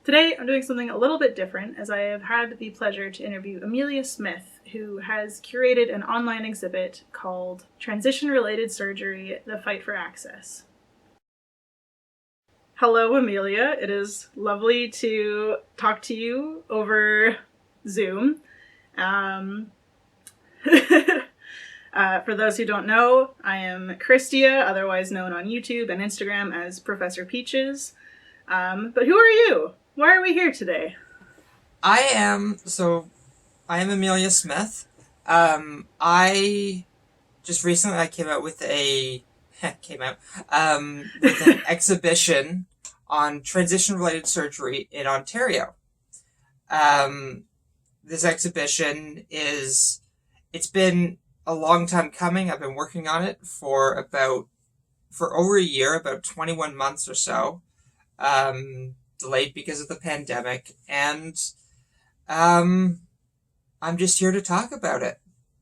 Today I'm doing something a little bit different, as I have had the pleasure to interview Amelia Smith, who has curated an online exhibit called Transition-Related Surgery, The Fight for Access. Hello, Amelia. It is lovely to talk to you over Zoom. For those who don't know, I am Christia, otherwise known on YouTube and Instagram as Professor Peaches. But who are you? Why are we here today? I am Amelia Smith. I just recently came out with an exhibition on transition-related surgery in Ontario. This exhibition it's been a long time coming. I've been working on it for over a year, about 21 months or so. Delayed because of the pandemic, and I'm just here to talk about it.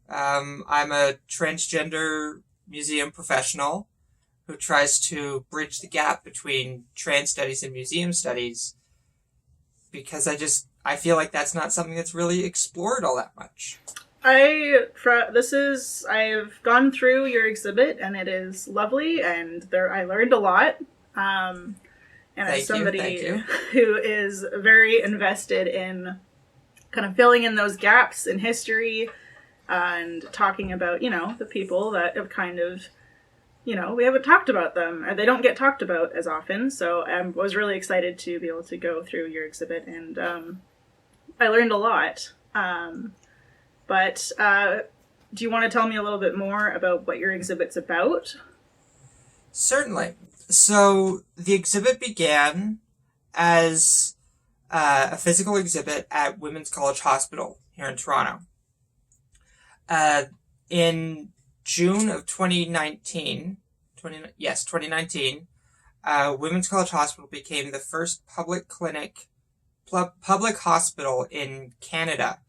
I'm a transgender museum professional who tries to bridge the gap between trans studies and museum studies, because I feel like that's not something that's really explored all that much. I've gone through your exhibit, and it is lovely, and I learned a lot. And as somebody who is very invested in kind of filling in those gaps in history and talking about, the people that have kind of, we haven't talked about them, or they don't get talked about as often. So I was really excited to be able to go through your exhibit, and I learned a lot. But do you want to tell me a little bit more about what your exhibit's about? Certainly. So the exhibit began as a physical exhibit at Women's College Hospital here in Toronto. In June of 2019, Women's College Hospital became the first public hospital in Canada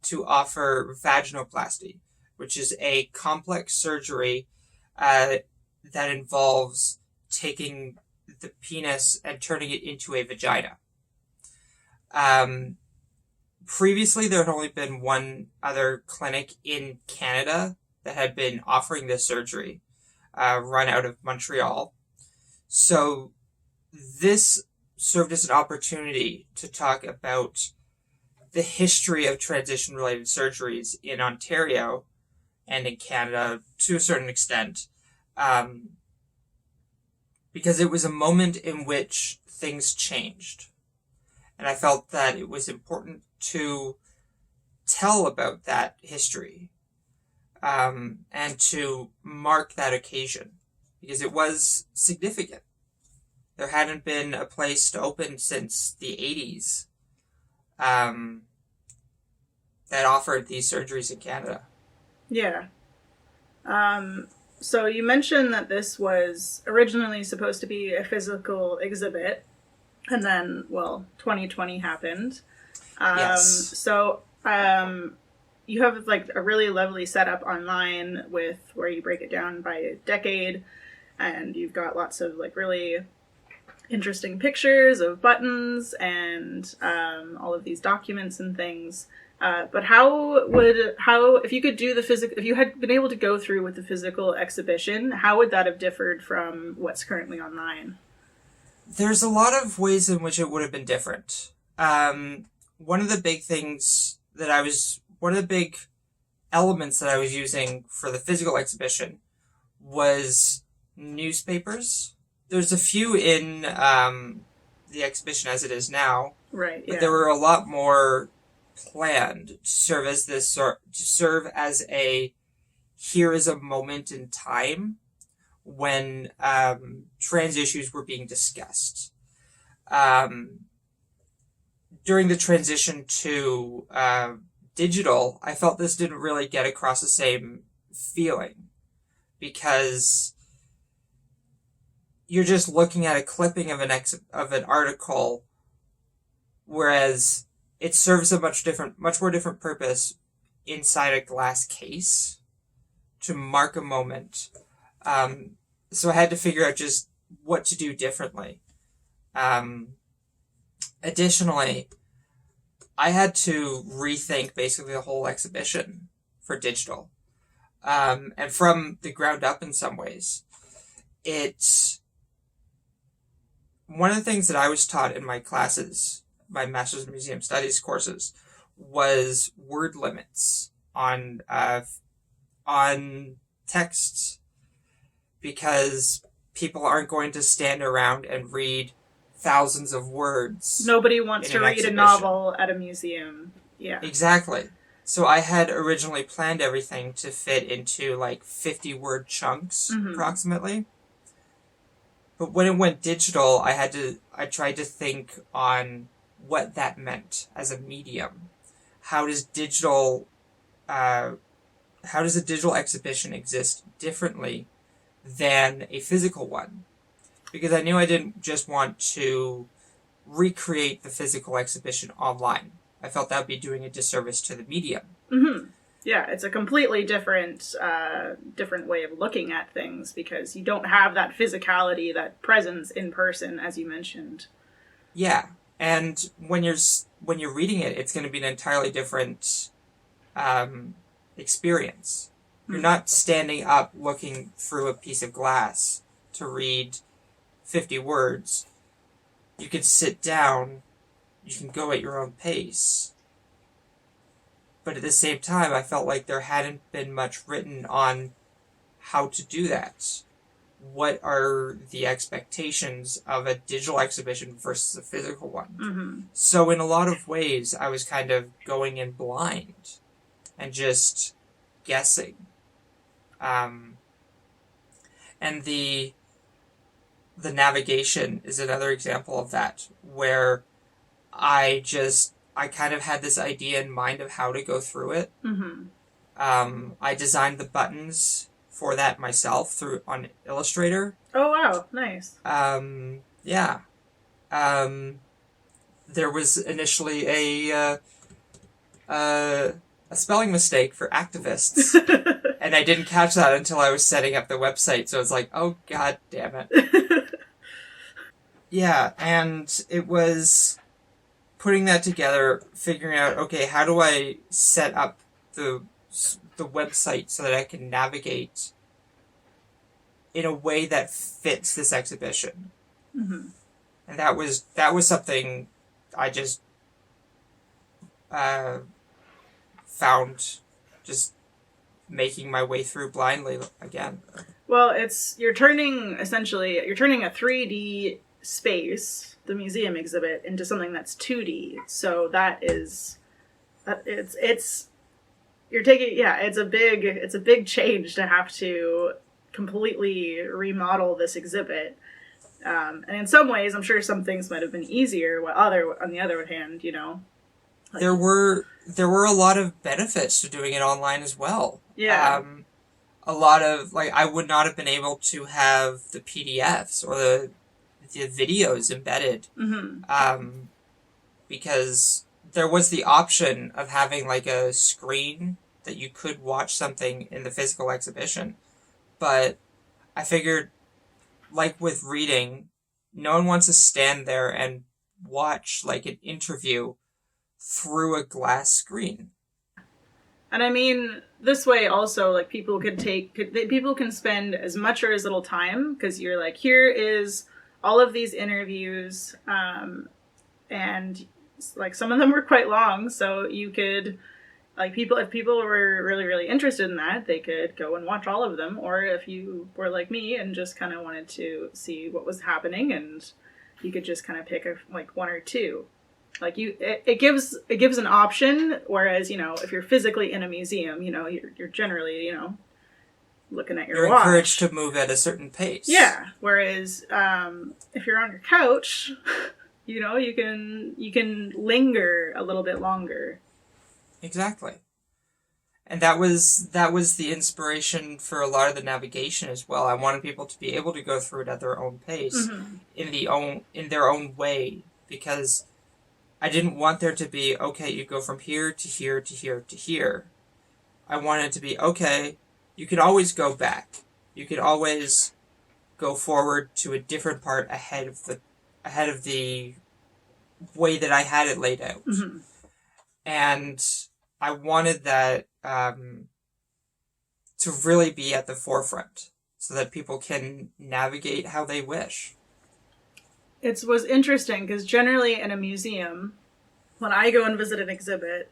to offer vaginoplasty, which is a complex surgery that involves taking the penis and turning it into a vagina. Previously, there had only been one other clinic in Canada that had been offering this surgery, run out of Montreal. So this served as an opportunity to talk about the history of transition-related surgeries in Ontario and in Canada to a certain extent. Because it was a moment in which things changed. And I felt that it was important to tell about that history, and to mark that occasion, because it was significant. There hadn't been a place to open since the 80s that offered these surgeries in Canada. Yeah. So you mentioned that this was originally supposed to be a physical exhibit, and then, 2020 happened. Yes. So you have a really lovely setup online where you break it down by decade, and you've got lots of really interesting pictures of buttons and all of these documents and things. But if you could do if you had been able to go through with the physical exhibition, how would that have differed from what's currently online? There's a lot of ways in which it would have been different. One of the big elements that I was using for the physical exhibition was newspapers. There's a few in the exhibition as it is now, right? But there were a lot more planned to serve as a here is a moment in time when trans issues were being discussed. During the transition to digital, I felt this didn't really get across the same feeling, because you're just looking at a clipping of an article, whereas it serves a much more different purpose inside a glass case to mark a moment. So I had to figure out just what to do differently. additionally, I had to rethink basically the whole exhibition for digital. And from the ground up in some ways. It's one of the things that I was taught in my classes, my Master's in Museum Studies courses, was word limits on texts, because people aren't going to stand around and read thousands of words. Nobody wants to read a novel at a museum. Yeah. Exactly. So I had originally planned everything to fit into like 50-word chunks, approximately. But when it went digital, I tried to think on what that meant as a medium. How does a digital exhibition exist differently than a physical one? Because I knew I didn't just want to recreate the physical exhibition online. I felt that would be doing a disservice to the medium. Mm-hmm. Yeah, it's a completely different way of looking at things, because you don't have that physicality, that presence in person, as you mentioned. Yeah, and when you're reading it, it's going to be an entirely different experience. You're not standing up looking through a piece of glass to read 50 words. You can sit down, you can go at your own pace. But at the same time, I felt like there hadn't been much written on how to do that. What are the expectations of a digital exhibition versus a physical one? Mm-hmm. So in a lot of ways, I was kind of going in blind and just guessing. And the navigation is another example of that, where I kind of had this idea in mind of how to go through it. Mm-hmm. I designed the buttons for that myself on Illustrator. Oh, wow. Nice. Yeah. There was initially a spelling mistake for activists, and I didn't catch that until I was setting up the website, so it's like, oh, god damn it. Yeah, and it was putting that together, figuring out, okay, how do I set up the website so that I can navigate in a way that fits this exhibition. Mm-hmm. And that was something I just found just making my way through blindly again. Well, you're turning a 3D space, the museum exhibit, into something that's 2D. So it's a big change to have to completely remodel this exhibit. And in some ways, I'm sure some things might have been easier. On the other hand, like, there were a lot of benefits to doing it online as well. Yeah. A lot of, like, I would not have been able to have the PDFs or the videos embedded. Mm-hmm. Because there was the option of having like a screen that you could watch something in the physical exhibition. But I figured, like with reading, no one wants to stand there and watch like an interview through a glass screen. And I mean, this way also, like, people can spend as much or as little time, because you're like, here is all of these interviews, and like some of them were quite long, so you could, like, if people were really, really interested in that, they could go and watch all of them. Or if you were like me and just kind of wanted to see what was happening, and you could just kind of pick like one or two. Like, it gives an option, whereas, if you're physically in a museum, you're generally, looking at your watch. You're encouraged to move at a certain pace. Yeah. Whereas, if you're on your couch, you can linger a little bit longer. Exactly. And that was the inspiration for a lot of the navigation as well. I wanted people to be able to go through it at their own pace, mm-hmm. in their own way, because I didn't want there to be, okay, you go from here to here to here to here. I wanted it to be, okay, you can always go back. You could always go forward to a different part ahead of the way that I had it laid out. Mm-hmm. And I wanted that to really be at the forefront so that people can navigate how they wish. It was interesting because generally in a museum, when I go and visit an exhibit,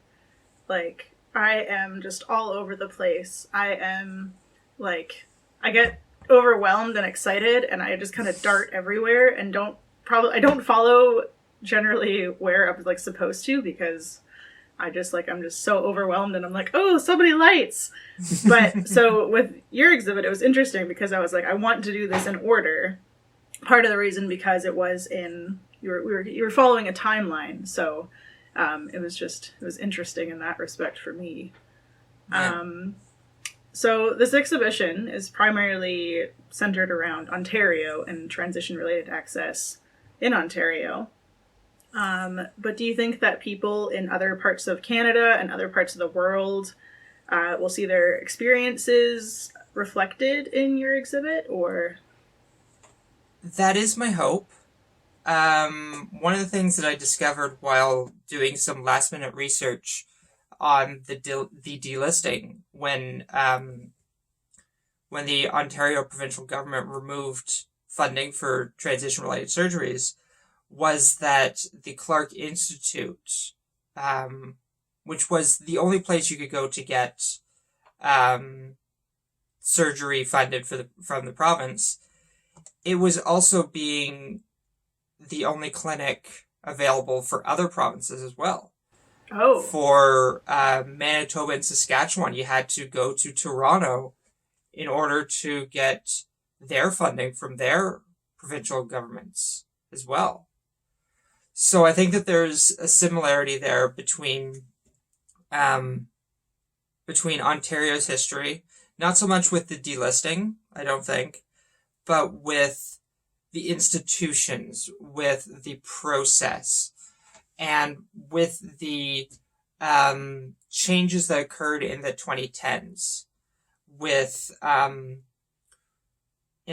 like, I am just all over the place. I am, like, I get overwhelmed and excited, and I just kind of dart everywhere and I don't follow generally where I'm, like, supposed to, because I'm just so overwhelmed, and I'm like, oh, so many lights. But so with your exhibit, it was interesting because I was like, I want to do this in order. Part of the reason because it was you were following a timeline, so it was interesting in that respect for me. Yeah. So this exhibition is primarily centered around Ontario and transition-related access in Ontario. But do you think that people in other parts of Canada and other parts of the world will see their experiences reflected in your exhibit, or? That is my hope. One of the things that I discovered while doing some last-minute research on the delisting when the Ontario provincial government removed funding for transition-related surgeries was that the Clarke Institute, which was the only place you could go to get surgery funded from the province, it was also being the only clinic available for other provinces as well. Oh. For Manitoba and Saskatchewan, you had to go to Toronto in order to get their funding from their provincial governments as well. So I think that there's a similarity there between Ontario's history, not so much with the delisting, I don't think, but with the institutions, with the process, and with the changes that occurred in the 2010s. In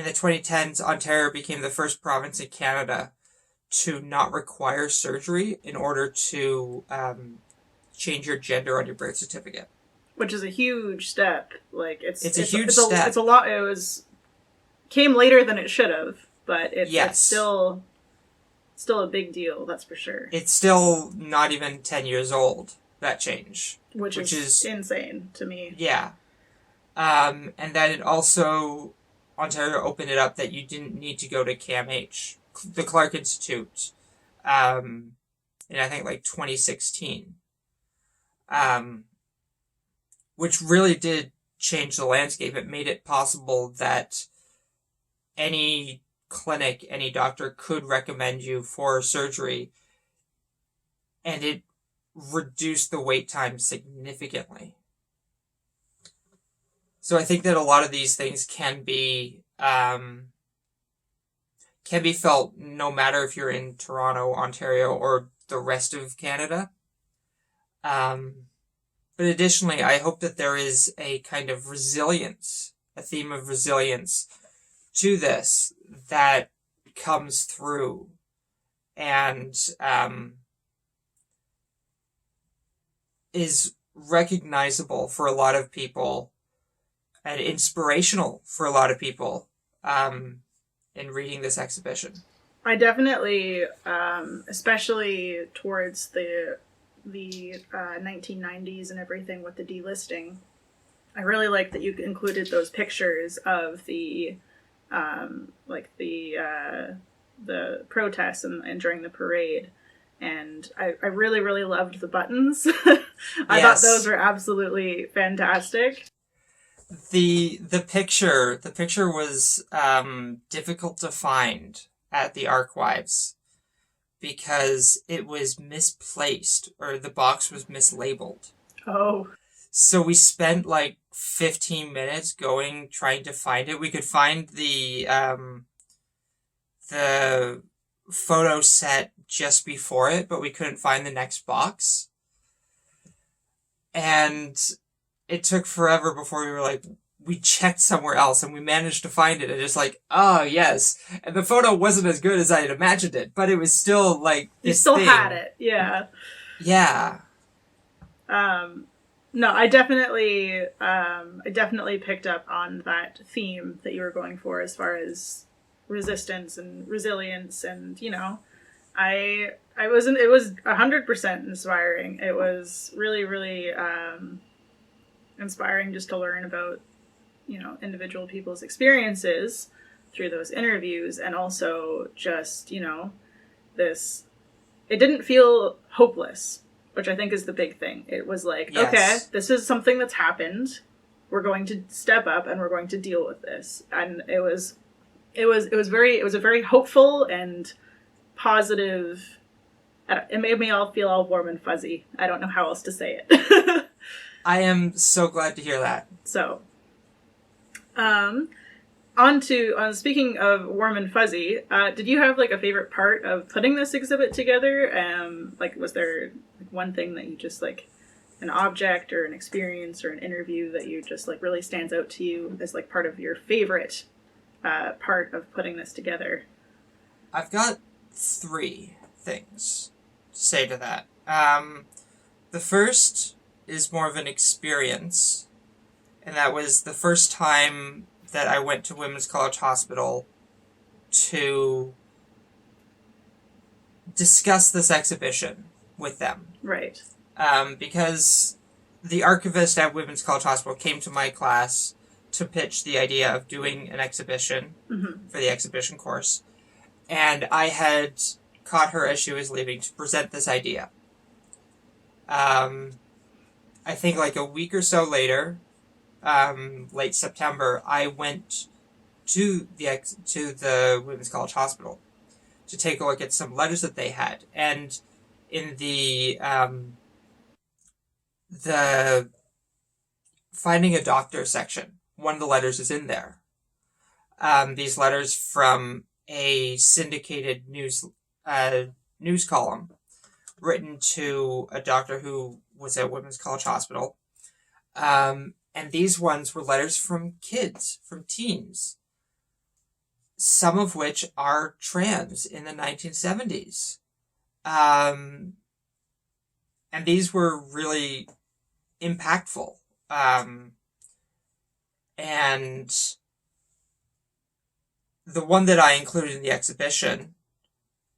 the 2010s, Ontario became the first province in Canada to not require surgery in order to change your gender on your birth certificate. Which is a huge step. Like, it's a huge step. It's a lot. Came later than it should have, but it's still a big deal. That's for sure. It's still not even 10 years old, that change, which is insane to me. Yeah, and then it also, Ontario opened it up that you didn't need to go to CAMH, the Clarke Institute, in I think like 2016, which really did change the landscape. It made it possible that any clinic, any doctor could recommend you for surgery, and it reduced the wait time significantly. So I think that a lot of these things can be felt no matter if you're in Toronto, Ontario, or the rest of Canada. But additionally, I hope that there is a kind of resilience, a theme of resilience to this that comes through and is recognizable for a lot of people and inspirational for a lot of people in reading this exhibition. I definitely, especially towards the 1990s and everything with the delisting, I really like that you included those pictures of the protests and during the parade. And I really, really loved the buttons. I thought those were absolutely fantastic. The picture was difficult to find at the ArQuives because it was misplaced, or the box was mislabeled. Oh. So we spent like 15 minutes trying to find it. We could find the photo set just before it, but we couldn't find the next box. And it took forever before we we checked somewhere else and we managed to find it, and just like, oh yes. And the photo wasn't as good as I had imagined it, but it was still like this You still thing. had it, yeah. Yeah. No, I definitely picked up on that theme that you were going for as far as resistance and resilience, and you know, it was 100% inspiring. It was really, really inspiring just to learn about, you know, individual people's experiences through those interviews, and also just, you know, it didn't feel hopeless, which I think is the big thing. It was like, yes. Okay, this is something that's happened. We're going to step up and we're going to deal with this. And it was a very hopeful and positive. It made me all feel all warm and fuzzy. I don't know how else to say it. I am so glad to hear that. So, speaking of warm and fuzzy, did you have like a favorite part of putting this exhibit together? Like, was there like one thing that you just like, an object or an experience or an interview that you just like really stands out to you as like part of your favorite part of putting this together? I've got 3 things to say to that. The first is more of an experience, and that was the first time that I went to Women's College Hospital to discuss this exhibition with them. Right. Because the archivist at Women's College Hospital came to my class to pitch the idea of doing an exhibition for the exhibition course. And I had caught her as she was leaving to present this idea. I think like a week or so later, late September, I went to the Women's College Hospital to take a look at some letters that they had. And in the Finding a Doctor section, one of the letters is in there. These letters from a syndicated news column written to a doctor who was at Women's College Hospital. And these ones were letters from kids, from teens, some of which are trans in the 1970s. And these were really impactful. And the one that I included in the exhibition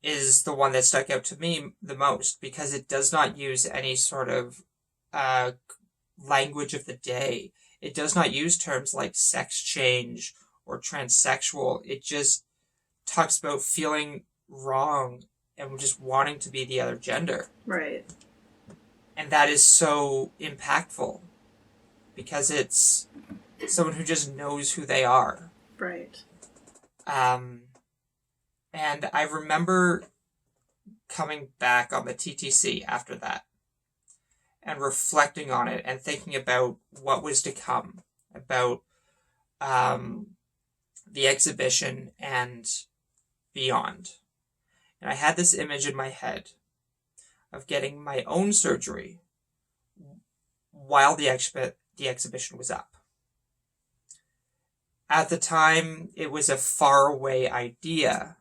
is the one that stuck out to me the most, because it does not use any sort of language of the day. It does not use terms like sex change or transsexual. It just talks about feeling wrong and just wanting to be the other gender. Right. And that is so impactful because it's someone who just knows who they are. Right. And I remember coming back on the TTC after that and reflecting on it and thinking about what was to come, about the exhibition and beyond. And I had this image in my head of getting my own surgery while the exhibition was up. At the time, it was a faraway idea.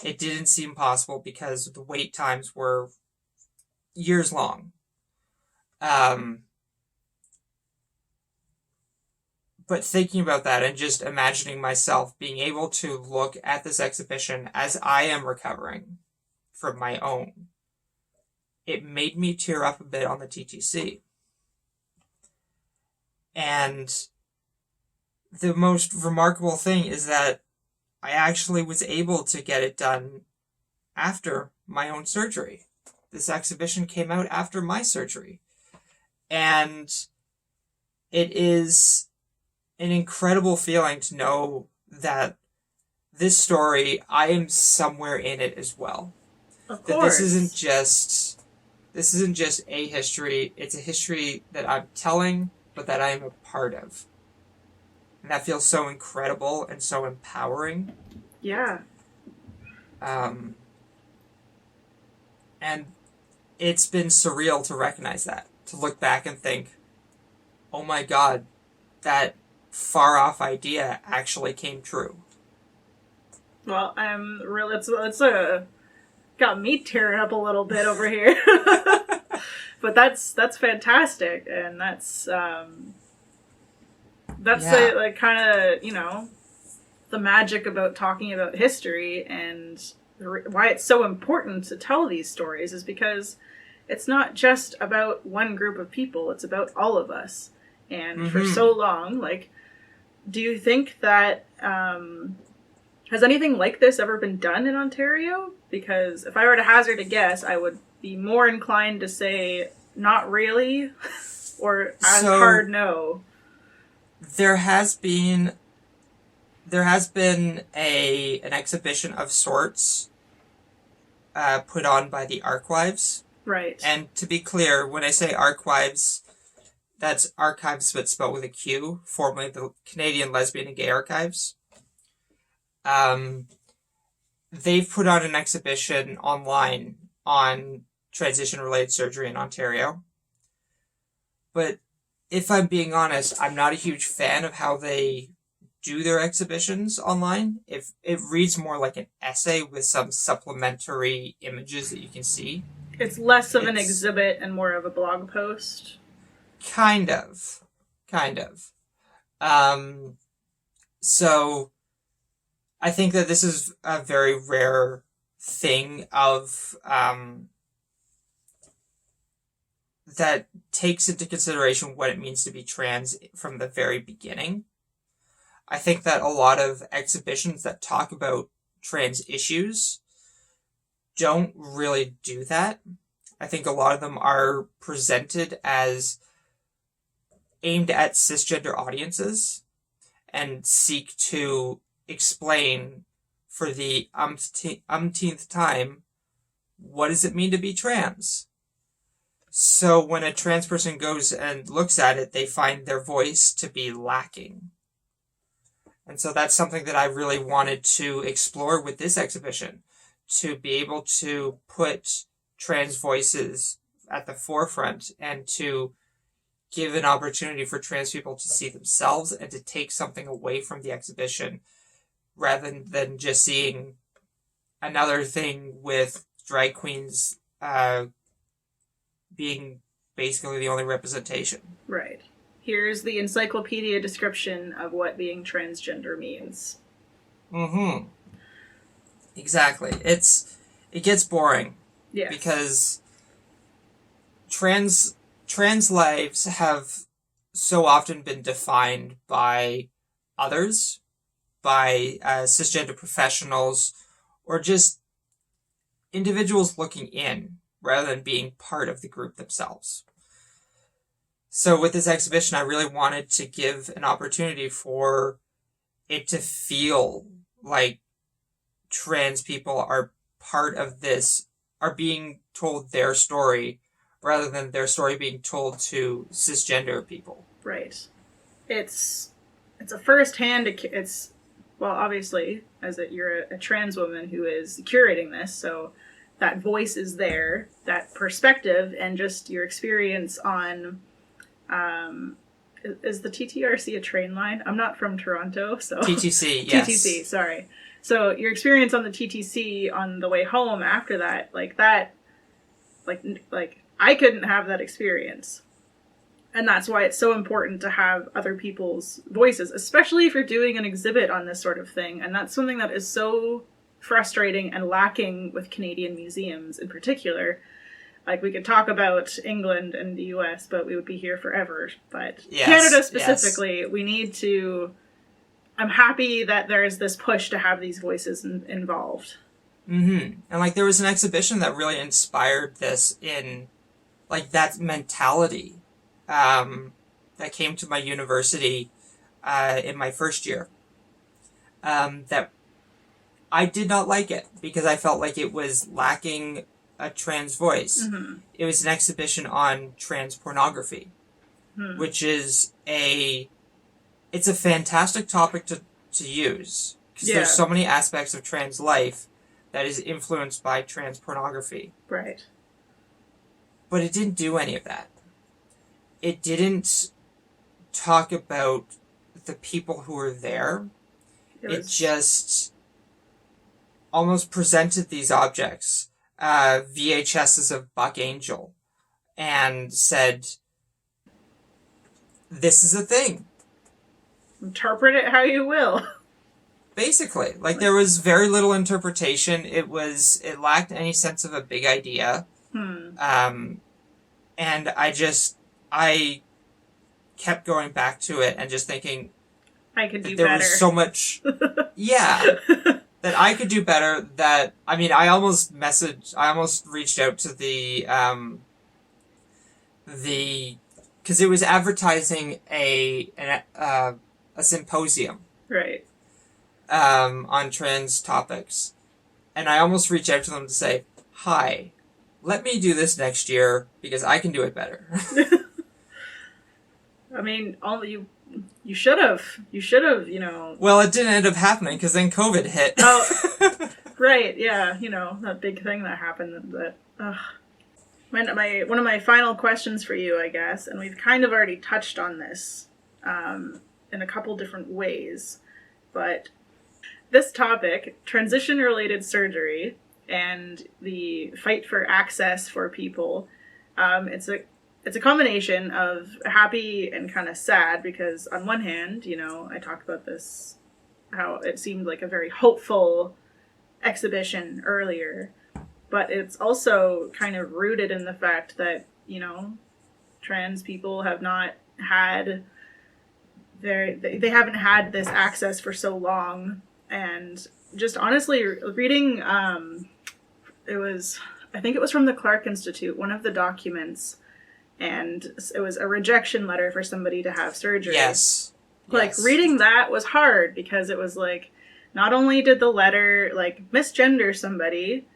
It didn't seem possible because the wait times were years long. But thinking about that and just imagining myself being able to look at this exhibition as I am recovering from my own, it made me tear up a bit on the TTC. And the most remarkable thing is that I actually was able to get it done after my own surgery. This exhibition came out after my surgery. And it is an incredible feeling to know that this story, I am somewhere in it as well. Of course. That this isn't just a history, it's a history that I'm telling, but that I am a part of. And that feels so incredible and so empowering. Yeah. And it's been surreal to recognize that, to look back and think, oh my God, that far-off idea actually came true. Well, I'm really... It's got me tearing up a little bit over here. But that's fantastic, and that's like kind of, you know, the magic about talking about history, and why it's so important to tell these stories is because it's not just about one group of people, it's about all of us. And for so long, like, do you think that has anything like this ever been done in Ontario? Because if I were to hazard a guess, I would be more inclined to say not really, or hard no. There has been an exhibition of sorts put on by the ArQuives. Right. And to be clear, when I say ArQuives, that's archives but spelled with a Q, formerly the Canadian Lesbian and Gay Archives. They've put on an exhibition online on transition-related surgery in Ontario. But if I'm being honest, I'm not a huge fan of how they do their exhibitions online. If it reads more like an essay with some supplementary images that you can see. It's less of an exhibit and more of a blog post. Kind of. So I think that this is a very rare thing of that takes into consideration what it means to be trans from the very beginning. I think that a lot of exhibitions that talk about trans issues don't really do that. I think a lot of them are presented as aimed at cisgender audiences and seek to explain for the umpteenth time, what does it mean to be trans? So when a trans person goes and looks at it, they find their voice to be lacking. And so that's something that I really wanted to explore with this exhibition, to be able to put trans voices at the forefront and to give an opportunity for trans people to see themselves and to take something away from the exhibition rather than just seeing another thing with drag queens being basically the only representation. Right. Here's the encyclopedia description of what being transgender means. Mm-hmm. Exactly. It gets boring. Yes. Because trans lives have so often been defined by others, by cisgender professionals, or just individuals looking in rather than being part of the group themselves. So with this exhibition, I really wanted to give an opportunity for it to feel like trans people are part of this, are being told their story rather than their story being told to cisgender people. Right. It's a first-hand, it's, well, obviously, you're a trans woman who is curating this, so that voice is there, that perspective, and just your experience on, is the TTRC a train line? I'm not from Toronto, so... TTC, yes. TTC, sorry. So your experience on the TTC on the way home after that, like I couldn't have that experience. And that's why it's so important to have other people's voices, especially if you're doing an exhibit on this sort of thing. And that's something that is so frustrating and lacking with Canadian museums in particular. Like, we could talk about England and the US, but we would be here forever. But yes, Canada specifically, we need to... I'm happy that there is this push to have these voices involved. Mm-hmm. And, like, there was an exhibition that really inspired this in, like, that mentality that came to my university in my first year. That I did not like it because I felt like it was lacking a trans voice. Mm-hmm. It was an exhibition on trans pornography, which is it's a fantastic topic to use because there's so many aspects of trans life that is influenced by trans pornography. Right. But it didn't do any of that. It didn't talk about the people who were there, it just almost presented these objects, VHSs of Buck Angel, and said, this is a thing. Interpret it how you will. Basically. Like, there was very little interpretation. It lacked any sense of a big idea. And I kept going back to it and just thinking, I could do better. There was so much, that I could do better. That, I mean, I almost reached out to because it was advertising a symposium, right, on trans topics, and I almost reached out to them to say, "Hi, let me do this next year because I can do it better." I mean, you should have, you know. Well, it didn't end up happening because then COVID hit. Oh, right, yeah, you know, that big thing that happened. One of my final questions for you, I guess, and we've kind of already touched on this in a couple different ways, but this topic, transition-related surgery, and the fight for access for people, it's a combination of happy and kind of sad, because on one hand, you know, I talked about this, how it seemed like a very hopeful exhibition earlier, but it's also kind of rooted in the fact that, you know, trans people have not had they haven't had this access for so long. And just honestly reading, I think it was from the Clarke Institute, one of the documents, and it was a rejection letter for somebody to have surgery. Yes. Like, reading that was hard, because it was like, not only did the letter like misgender somebody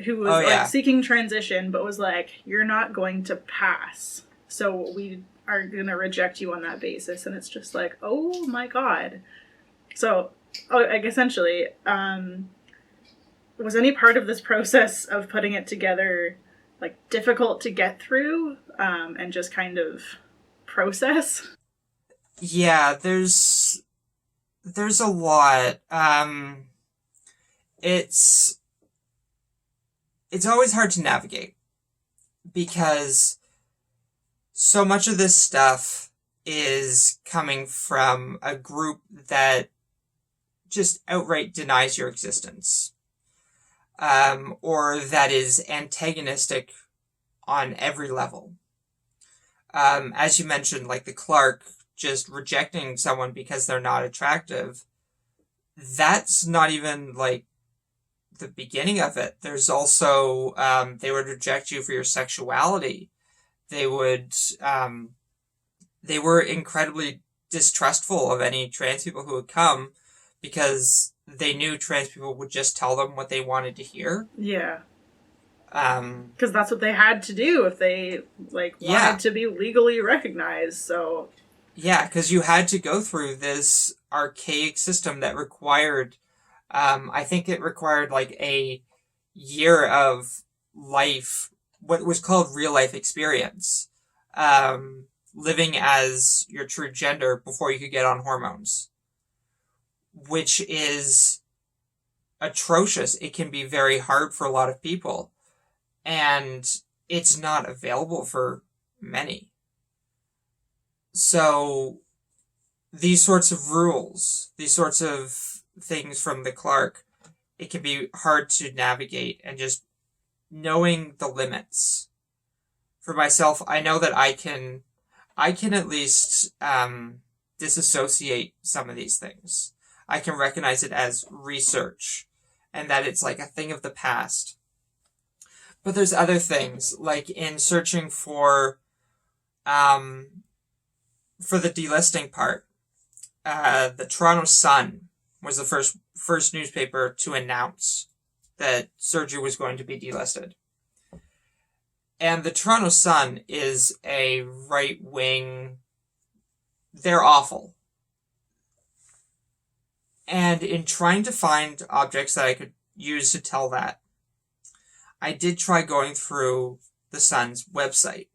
who was seeking transition, but was like, you're not going to pass, so we are going to reject you on that basis. And it's just like, oh my God. So, like, essentially, was any part of this process of putting it together, like, difficult to get through, and just kind of process? Yeah, there's a lot. It's always hard to navigate, because so much of this stuff is coming from a group that just outright denies your existence, or that is antagonistic on every level. As you mentioned, like the Clarke, just rejecting someone because they're not attractive, that's not even like the beginning of it. There's also, they would reject you for your sexuality. They were incredibly distrustful of any trans people who would come, because they knew trans people would just tell them what they wanted to hear. Yeah. Because that's what they had to do if they wanted to be legally recognized. So. Yeah, because you had to go through this archaic system that required, I think it required like a year of life, what was called real life experience, living as your true gender before you could get on hormones, which is atrocious. It can be very hard for a lot of people, and it's not available for many. So these sorts of rules, these sorts of things from the Clarke, it can be hard to navigate, and just knowing the limits. For myself, I know that I can at least disassociate some of these things. I can recognize it as research, and that it's like a thing of the past. But there's other things, like in searching for the delisting part. The Toronto Sun was the first newspaper to announce that surgery was going to be delisted. And the Toronto Sun is a right-wing... They're awful. And in trying to find objects that I could use to tell that, I did try going through the Sun's website.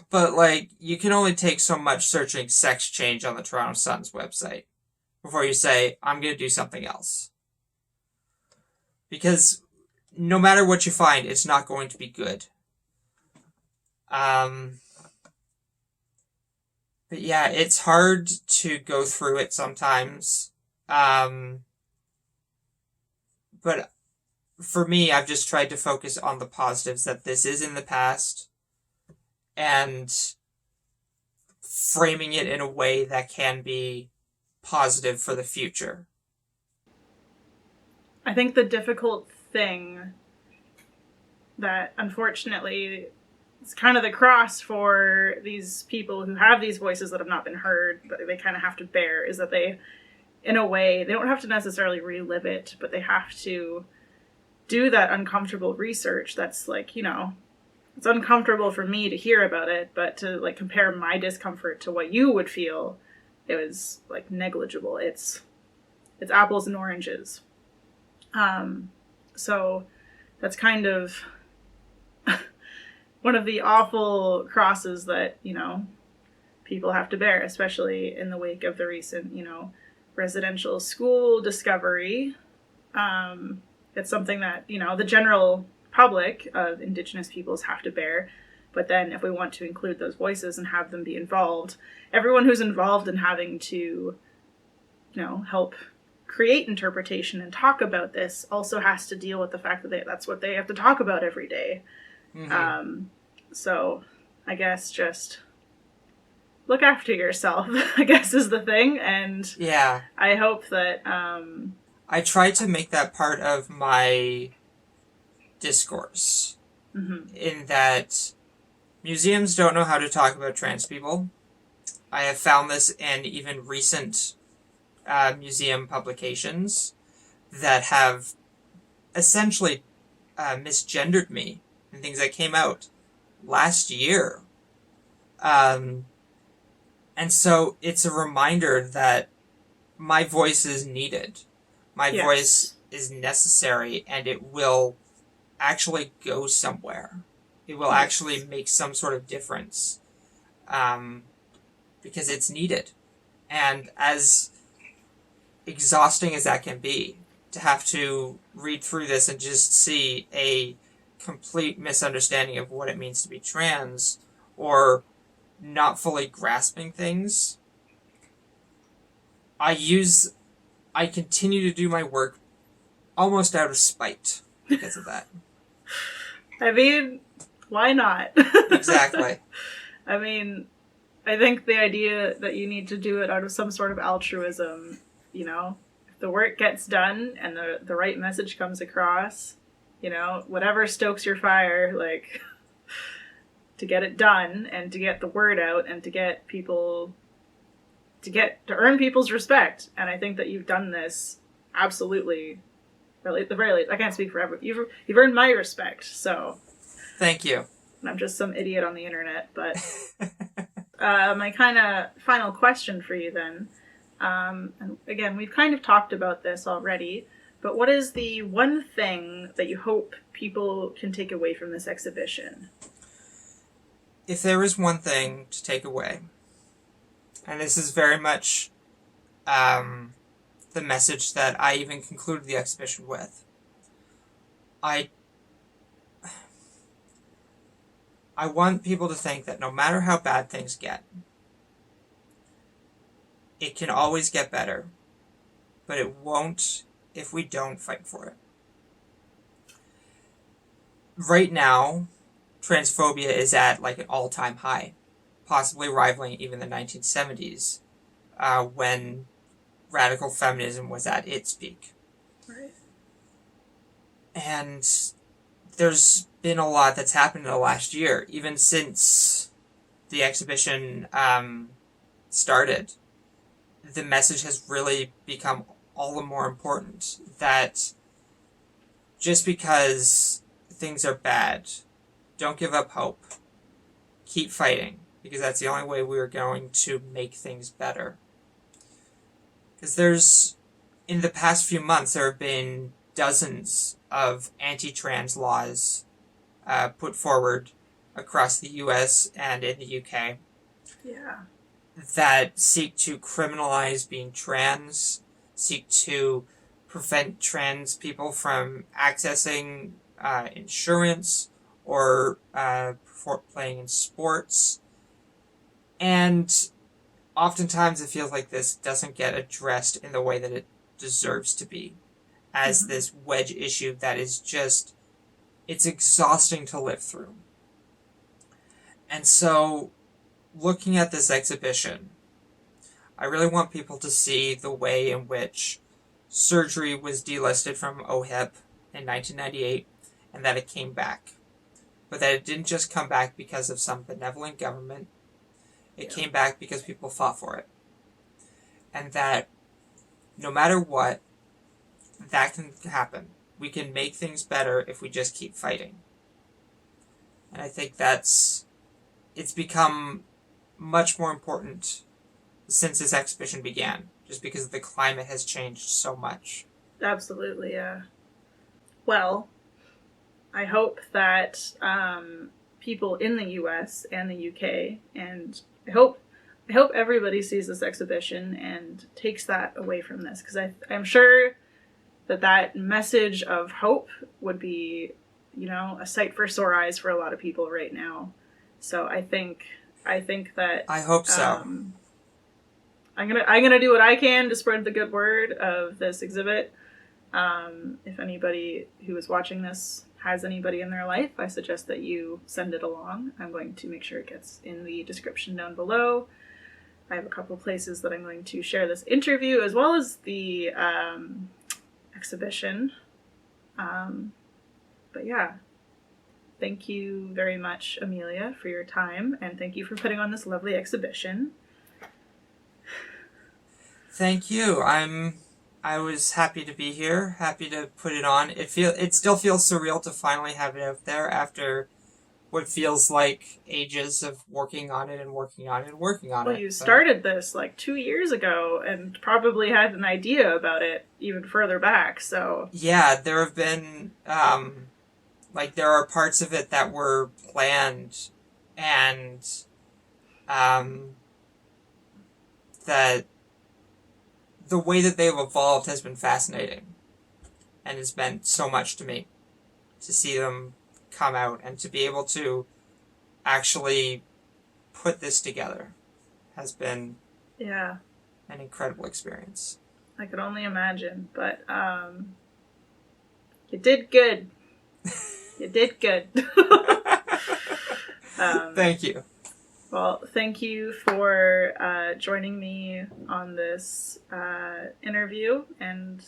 But, like, you can only take so much searching sex change on the Toronto Sun's website before you say, I'm going to do something else. Because no matter what you find, it's not going to be good. But yeah, it's hard to go through it sometimes. But for me, I've just tried to focus on the positives that this is in the past and framing it in a way that can be positive for the future. I think the difficult thing that unfortunately is kind of the cross for these people who have these voices that have not been heard, that they kind of have to bear, is that they, in a way, they don't have to necessarily relive it, but they have to do that uncomfortable research that's like, you know, it's uncomfortable for me to hear about it, but to like compare my discomfort to what you would feel, it was like negligible. It's apples and oranges. So that's kind of one of the awful crosses that, you know, people have to bear, especially in the wake of the recent, you know, residential school discovery. It's something that, you know, the general public of Indigenous peoples have to bear. But then if we want to include those voices and have them be involved, everyone who's involved in having to, you know, help create interpretation and talk about this also has to deal with the fact that that's what they have to talk about every day. Mm-hmm. So I guess just look after yourself, I guess, is the thing. And yeah, I hope that I try to make that part of my discourse, mm-hmm. in that museums don't know how to talk about trans people. I have found this in even recent museum publications that have essentially misgendered me in things that came out last year. And so it's a reminder that my voice is needed. My voice is necessary, and it will actually go somewhere. It will actually make some sort of difference, because it's needed. And as exhausting as that can be, to have to read through this and just see a complete misunderstanding of what it means to be trans, or not fully grasping things, I continue to do my work almost out of spite because of that. I mean, why not? Exactly. I mean, I think the idea that you need to do it out of some sort of altruism, you know, if the work gets done and the right message comes across, you know, whatever stokes your fire, like, to get it done and to get the word out and to get people, to earn people's respect. And I think that you've done this absolutely, really, at the very least. I can't speak for everyone. You've earned my respect, so. Thank you. I'm just some idiot on the internet, but my kind of final question for you then, and again, we've kind of talked about this already, but what is the one thing that you hope people can take away from this exhibition? If there is one thing to take away, and this is very much the message that I even concluded the exhibition with, I want people to think that no matter how bad things get, it can always get better, but it won't if we don't fight for it. Right now, transphobia is at like an all-time high, possibly rivaling even the 1970s, when radical feminism was at its peak. Right. And there's been a lot that's happened in the last year, even since the exhibition started. The message has really become all the more important that just because things are bad, don't give up hope. Keep fighting, because that's the only way we are going to make things better. Because in the past few months, there have been dozens of anti-trans laws put forward across the US and in the UK. Yeah. That seek to criminalize being trans, seek to prevent trans people from accessing insurance or playing in sports. And oftentimes it feels like this doesn't get addressed in the way that it deserves to be, as this wedge issue that is just, it's exhausting to live through. And so, looking at this exhibition, I really want people to see the way in which surgery was delisted from OHIP in 1998, and that it came back. But that it didn't just come back because of some benevolent government. It came back because people fought for it. And that no matter what, that can happen. We can make things better if we just keep fighting. And I think it's become much more important since this exhibition began, just because the climate has changed so much. Absolutely, yeah. Well, I hope that people in the US and the UK, and I hope everybody sees this exhibition and takes that away from this, because I'm sure that message of hope would be, a sight for sore eyes for a lot of people right now. So I think that I hope so. I'm gonna do what I can to spread the good word of this exhibit. If anybody who is watching this has anybody in their life, I suggest that you send it along. I'm going to make sure it gets in the description down below. I have a couple places that I'm going to share this interview as well as the exhibition. But yeah, thank you very much, Amelia, for your time, and thank you for putting on this lovely exhibition. Thank you. I was happy to be here, happy to put it on. It still feels surreal to finally have it out there after what feels like ages of working on it. Well, you started this like 2 years ago and probably had an idea about it even further back, so... Yeah, there have been, there are parts of it that were planned and, that the way that they've evolved has been fascinating and has meant so much to me to see them come out and to be able to actually put this together has been an incredible experience. I could only imagine, but you did good. You did good. Thank you. Well, thank you for joining me on this interview. And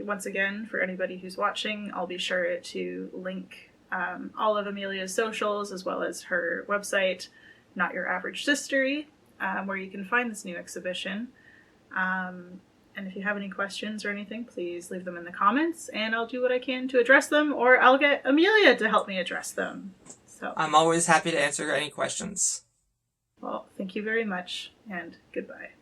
once again, for anybody who's watching, I'll be sure to link all of Amelia's socials as well as her website, Not Your Average Sistery, where you can find this new exhibition. And if you have any questions or anything, please leave them in the comments, and I'll do what I can to address them, or I'll get Amelia to help me address them. So I'm always happy to answer any questions. Well, thank you very much, and goodbye.